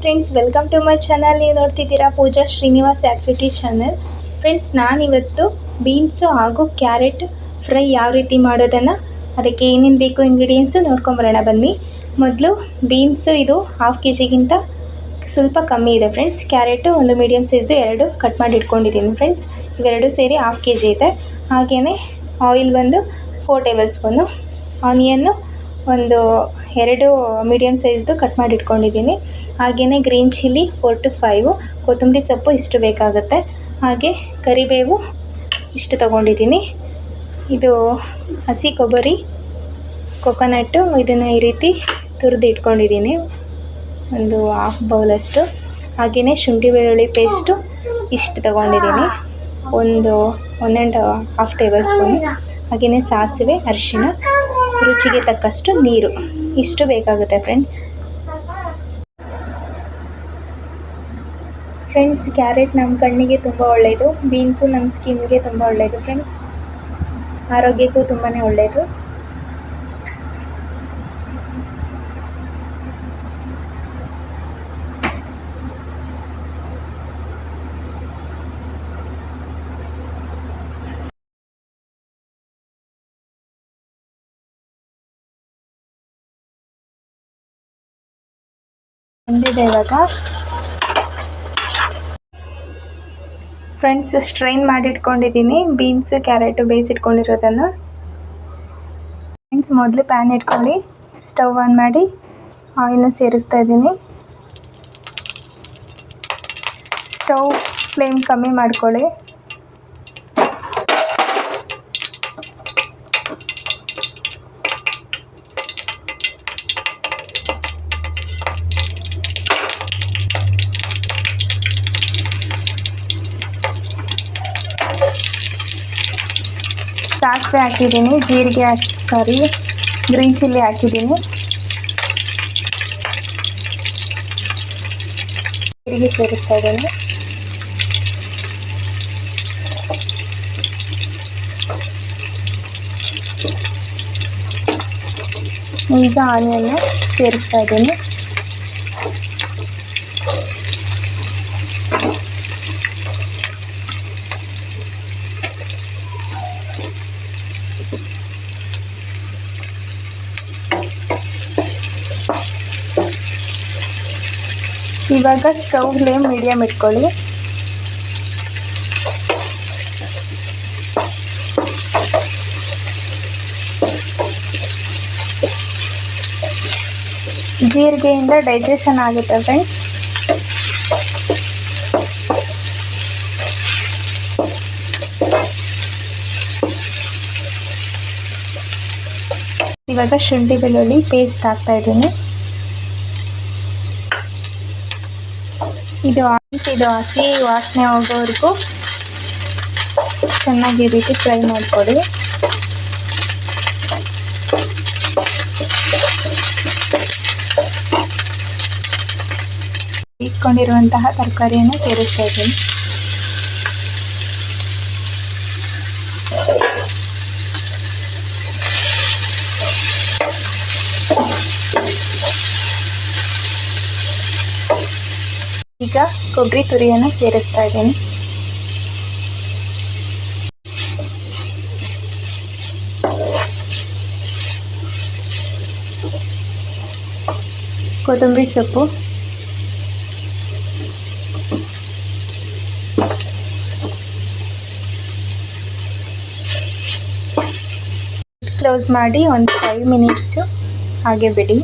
Friends, welcome to my channel. ನೀವು ನೋಡ್ತಿದ್ದೀರಾ Pooja Srinivas activity channel. Friends, ನಾನಿವತ್ತು ಬೀನ್ಸು ಹಾಗೂ ಕ್ಯಾರೆಟ್ ಫ್ರೈ ಯಾವ ರೀತಿ ಮಾಡೋದನ್ನು, ಅದಕ್ಕೆ ಏನೇನು ಬೇಕು ಇಂಗ್ರೀಡಿಯೆಂಟ್ಸು ನೋಡ್ಕೊಂಬರೋಣ ಬನ್ನಿ. ಮೊದಲು ಬೀನ್ಸು ಇದು 1/2 kg ಸ್ವಲ್ಪ ಕಮ್ಮಿ ಇದೆ ಫ್ರೆಂಡ್ಸ್. ಕ್ಯಾರೆಟು ಒಂದು ಮೀಡಿಯಮ್ ಸೈಜು 2 ಕಟ್ ಮಾಡಿ ಇಟ್ಕೊಂಡಿದ್ದೀನಿ ಫ್ರೆಂಡ್ಸ್. ಇವೆರಡು ಸೇರಿ 1/2 kg ಇದೆ. ಹಾಗೆಯೇ ಆಯಿಲ್ ಬಂದು 4 ಟೇಬಲ್ ಸ್ಪೂನು, ಆನಿಯನ್ನು ಒಂದು 2 ಮೀಡಿಯಮ್ ಸೈಜ್ದು ಕಟ್ ಮಾಡಿ ಇಟ್ಕೊಂಡಿದ್ದೀನಿ. ಹಾಗೆಯೇ ಗ್ರೀನ್ ಚಿಲ್ಲಿ 4 to 5, ಕೊತ್ತಂಬರಿ ಸೊಪ್ಪು ಇಷ್ಟು ಬೇಕಾಗುತ್ತೆ. ಹಾಗೆ ಕರಿಬೇವು ಇಷ್ಟು ತೊಗೊಂಡಿದ್ದೀನಿ. ಇದು ಹಸಿ ಕೊಬ್ಬರಿ, ಕೊಕೊನಟ್ಟು, ಇದನ್ನು ಈ ರೀತಿ ತುರಿದು ಇಟ್ಕೊಂಡಿದ್ದೀನಿ, ಒಂದು 1/2 ಬೌಲಷ್ಟು. ಹಾಗೆಯೇ ಶುಂಠಿ ಬೆಳ್ಳುಳ್ಳಿ ಪೇಸ್ಟು ಇಷ್ಟು ತೊಗೊಂಡಿದ್ದೀನಿ, ಒಂದು 1.5 ಟೇಬಲ್ ಸ್ಪೂನು. ಹಾಗೆಯೇ ಸಾಸಿವೆ, ಅರಿಶಿಣ, ರುಚಿಗೆ ತಕ್ಕಷ್ಟು ನೀರು ಇಷ್ಟು ಬೇಕಾಗುತ್ತೆ ಫ್ರೆಂಡ್ಸ್. ಕ್ಯಾರೆಟ್ ನಮ್ಮ ಕಣ್ಣಿಗೆ ತುಂಬ ಒಳ್ಳೆಯದು, ಬೀನ್ಸು ನಮ್ಮ ಸ್ಕಿನ್ಗೆ ತುಂಬ ಒಳ್ಳೆಯದು ಫ್ರೆಂಡ್ಸ್, ಆರೋಗ್ಯಕ್ಕೂ ತುಂಬಾ ಒಳ್ಳೆಯದು. ಬಂದಿದೆ ಇವಾಗ ಫ್ರೆಂಡ್ಸ್. ಸ್ಟ್ರೈನ್ ಮಾಡಿಟ್ಕೊಂಡಿದ್ದೀನಿ ಬೀನ್ಸು ಕ್ಯಾರೆಟು ಬೇಯಿಸಿಟ್ಕೊಂಡಿರೋದನ್ನು. ಫ್ರೆಂಡ್ಸ್, ಮೊದಲು ಪ್ಯಾನ್ ಇಟ್ಕೊಂಡು ಸ್ಟವ್ ಆನ್ ಮಾಡಿ ಆಯಿಲ್ನ ಸೇರಿಸ್ತಾ ಇದ್ದೀನಿ. ಸ್ಟವ್ ಫ್ಲೇಮ್ ಕಮ್ಮಿ ಮಾಡ್ಕೊಳ್ಳಿ. ಸಾಸಿವೆ ಹಾಕಿದ್ದೀನಿ, ಗ್ರೀನ್ ಚಿಲ್ಲಿ ಹಾಕಿದ್ದೀನಿ, ಜೀರಿಗೆ ಸೇರಿಸ್ತಾ ಇದ್ದೀನಿ. ಈಗ ಆನಿಯನ್ನ ಸೇರಿಸ್ತಾ ಇದ್ದೀನಿ. ಇವಾಗ ಸ್ಟವ್ ಫ್ಲೇಮ್ ಮೀಡಿಯಮ್ ಇಟ್ಕೊಳ್ಳಿ. ಜೀರಿಗೆಯಿಂದ ಡೈಜೆಷನ್ ಆಗುತ್ತೆ ಫ್ರೆಂಡ್ಸ್. ಇವಾಗ ಶುಂಠಿ ಬೆಳ್ಳುಳ್ಳಿ ಪೇಸ್ಟ್ ಹಾಕ್ತಾ ಇದ್ದೀನಿ. ಇದು ಹಸಿ ವಾಸನೆ ಹೋಗೋವರೆಗೂ ಚೆನ್ನಾಗಿ ಈ ರೀತಿ ಫ್ರೈ ಮಾಡಿಕೊಡಿ. ಬೇಯಿಸ್ಕೊಂಡಿರುವಂತಹ ತರಕಾರಿಯನ್ನು ಸೇರಿಸ್ತಾ ಇದ್ದೀನಿ. ಈಗ ಕೊಬ್ಬರಿ ತುರಿಯನ್ನು ಸೇರಿಸ್ತಾ ಇದ್ದೀನಿ. ಕೊತ್ತಂಬರಿ ಸೊಪ್ಪು, ಕ್ಲೋಸ್ ಮಾಡಿ ಒಂದು 5 ಮಿನಿಟ್ಸು ಹಾಗೆ ಬಿಡಿ.